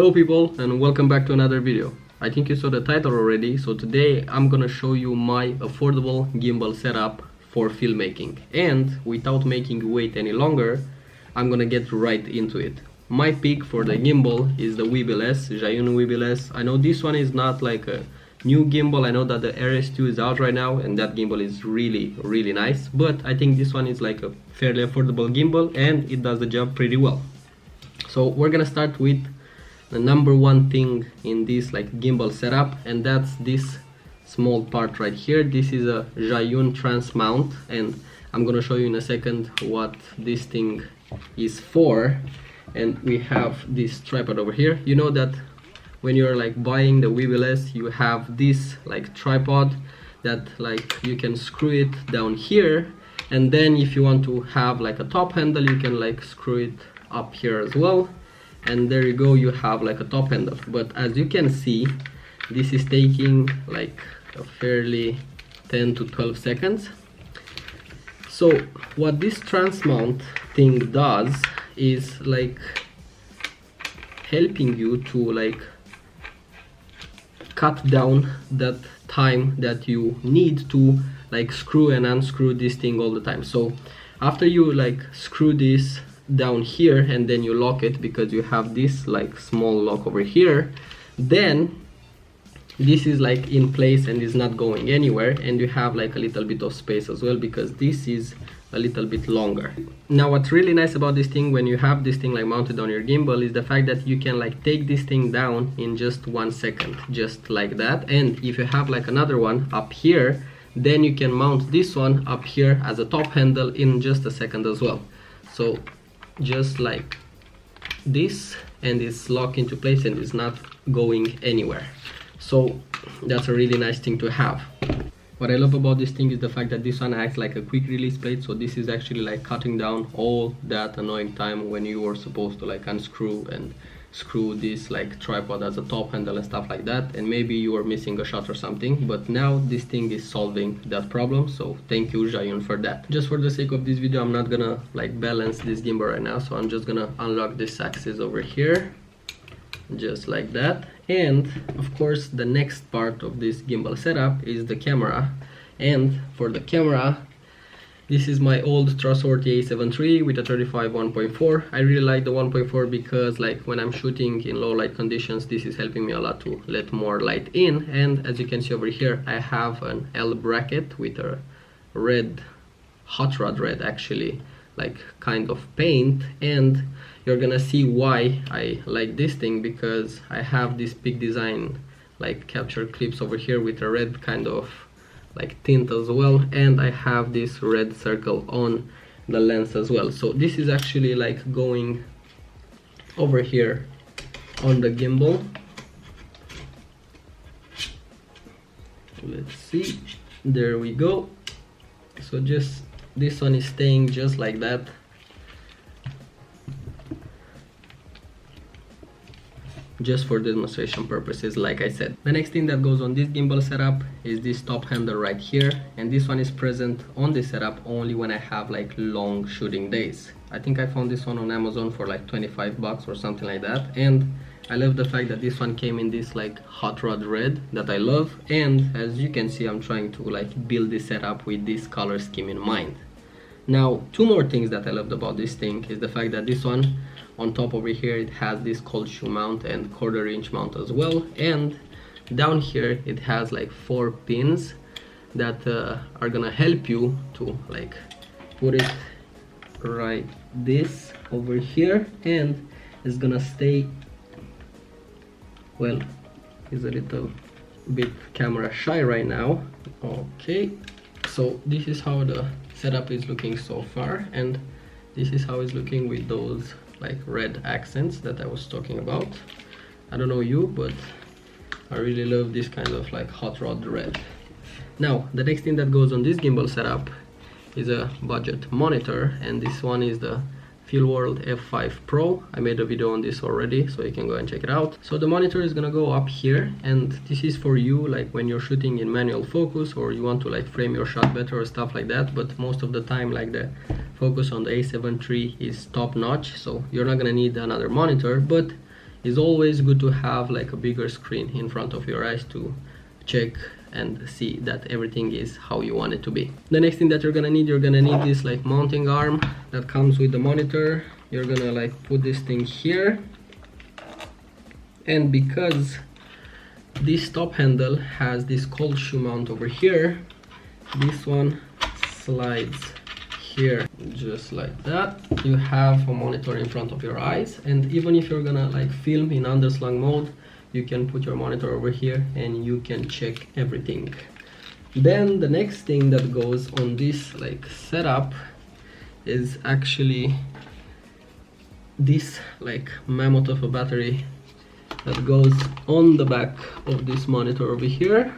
Hello people, and welcome back to another video. I think you saw the title already, so today I'm gonna show you my affordable gimbal setup for filmmaking. And without making you wait any longer, I'm gonna get right into it. My pick for the gimbal is the Gimbal S, Gimbal S. I know this one is not like a new gimbal. I know that the RS2 is out right now and that gimbal is really nice, but I think this one is like a fairly affordable gimbal and it does the job pretty well. So we're gonna start with the number one thing in this like gimbal setup, and that's this small part right here. This is a Trance Mount, and I'm gonna show you in a second what this thing is for. And we have this tripod over here. You know that when you're like buying the Gimbal S, you have this like tripod that like you can screw it down here, and then if you want to have like a top handle, you can like screw it up here as well, and there you go, you have like a top handle. But as you can see, this is taking like a fairly 10 to 12 seconds. So what this Trance Mount thing does is like helping you to like cut down that time that you need to like screw and unscrew this thing all the time. So after you like screw this down here and then you lock it, because you have this like small lock over here, then this is like in place and is not going anywhere, and you have like a little bit of space as well because this is a little bit longer. Now what's really nice about this thing when you have this thing like mounted on your gimbal is the fact that you can like take this thing down in just 1 second, just like that. And if you have like another one up here, then you can mount this one up here as a top handle in just a second as well. So just like this, and it's locked into place and it's not going anywhere. So that's a really nice thing to have. What I love about this thing is the fact that this one acts like a quick release plate, so this is actually like cutting down all that annoying time when you were supposed to like unscrew and screw this like tripod as a top handle and stuff like that, and maybe you were missing a shot or something, but now this thing is solving that problem. So thank you Gimbal for that. Just for the sake of this video, I'm not gonna like balance this gimbal right now, so I'm just gonna unlock this axis over here just like that. And of course the next part of this gimbal setup is the camera, and for the camera, this is my old trustworthy A7 III with a 35 1.4. I really like the 1.4 because like when I'm shooting in low light conditions, this is helping me a lot to let more light in. And as you can see over here, I have an L bracket with a red, hot rod red actually, like kind of paint. And you're gonna see why I like this thing, because I have this big design like capture clips over here with a red kind of like tint as well, and I have this red circle on the lens as well. So this is actually like going over here on the gimbal. Let's see, there we go. So just this one is staying just like that. Just for demonstration purposes, like I said. The next thing that goes on this gimbal setup is this top handle right here, and this one is present on this setup only when I have like long shooting days. I think I found this one on Amazon for like 25 bucks or something like that, and I love the fact that this one came in this like hot rod red that I love. And as you can see, I'm trying to like build this setup with this color scheme in mind. Now two more things that I loved about this thing is the fact that this one on top over here, it has this cold shoe mount and 1/4 inch mount as well, and down here it has like 4 pins that are gonna help you to like put it right this over here, and it's gonna stay, well, he's a little bit camera shy right now. Okay, so this is how the setup is looking so far, and this is how it's looking with those like red accents that I was talking about. I don't know you, but I really love this kind of like hot rod red. Now the next thing that goes on this gimbal setup is a budget monitor, and this one is the Filworld F5 Pro. I made a video on this already, so you can go and check it out. So the monitor is gonna go up here, and this is for you like when you're shooting in manual focus, or you want to like frame your shot better or stuff like that. But most of the time like the focus on the A7 III is top notch, so you're not gonna need another monitor. But it's always good to have like a bigger screen in front of your eyes to check and see that everything is how you want it to be. The next thing that you're gonna need this like mounting arm that comes with the monitor. You're gonna like put this thing here, and because this top handle has this cold shoe mount over here, this one slides here just like that. You have a monitor in front of your eyes, and even if you're gonna like film in underslung mode, you can put your monitor over here and you can check everything. Then the next thing that goes on this like setup is actually this like mammoth of a battery that goes on the back of this monitor over here.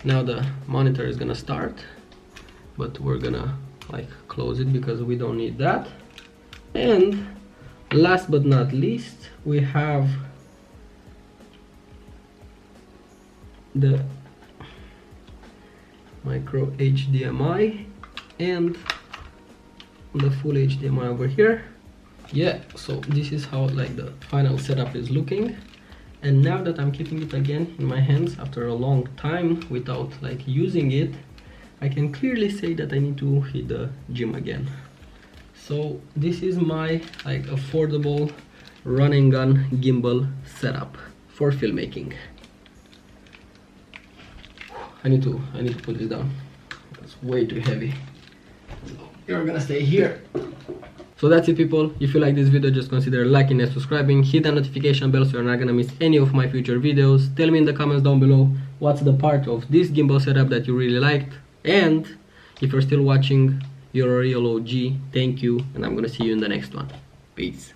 Now the monitor is gonna start, but we're gonna like close it because we don't need that. And last but not least, we have the micro HDMI and the full HDMI over here. Yeah, so this is how like the final setup is looking. And now that I'm keeping it again in my hands after a long time without like using it, I can clearly say that I need to hit the gym again. So this is my like affordable run and gun gimbal setup for filmmaking. I need to put this down. It's way too heavy. So you're gonna stay here. So that's it, people. If you like this video, just consider liking and subscribing. Hit the notification bell so you're not gonna miss any of my future videos. Tell me in the comments down below what's the part of this gimbal setup that you really liked. And if you're still watching, you're a real OG. Thank you, and I'm gonna see you in the next one. Peace.